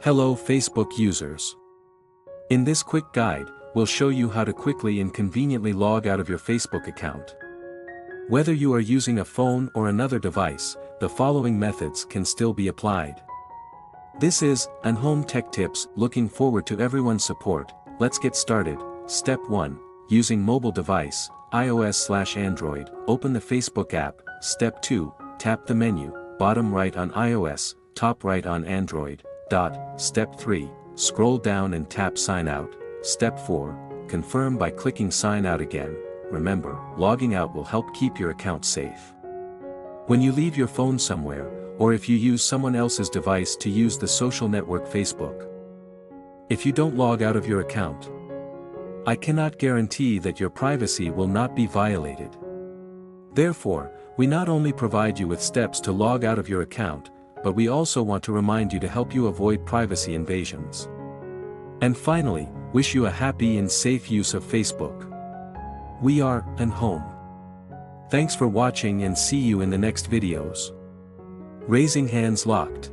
Hello Facebook users. In this quick guide, we'll show you how to quickly and conveniently log out of your Facebook account. Whether you are using a phone or another device, the following methods can still be applied. This is AnHome Tech Tips. Looking forward to everyone's support. Let's get started. Step 1. Using mobile device, iOS/Android, open the Facebook app. Step 2. Tap the menu, bottom right on iOS, top right on Android. Step 3. Scroll down and tap Sign Out. Step 4. Confirm by clicking Sign Out again. Remember, logging out will help keep your account safe. When you leave your phone somewhere, or if you use someone else's device to use the social network Facebook. If you don't log out of your account, I cannot guarantee that your privacy will not be violated. Therefore, we not only provide you with steps to log out of your account, but we also want to remind you to help you avoid privacy invasions. And finally, wish you a happy and safe use of Facebook. We are AnHome. Thanks for watching and see you in the next videos. Raising hands locked.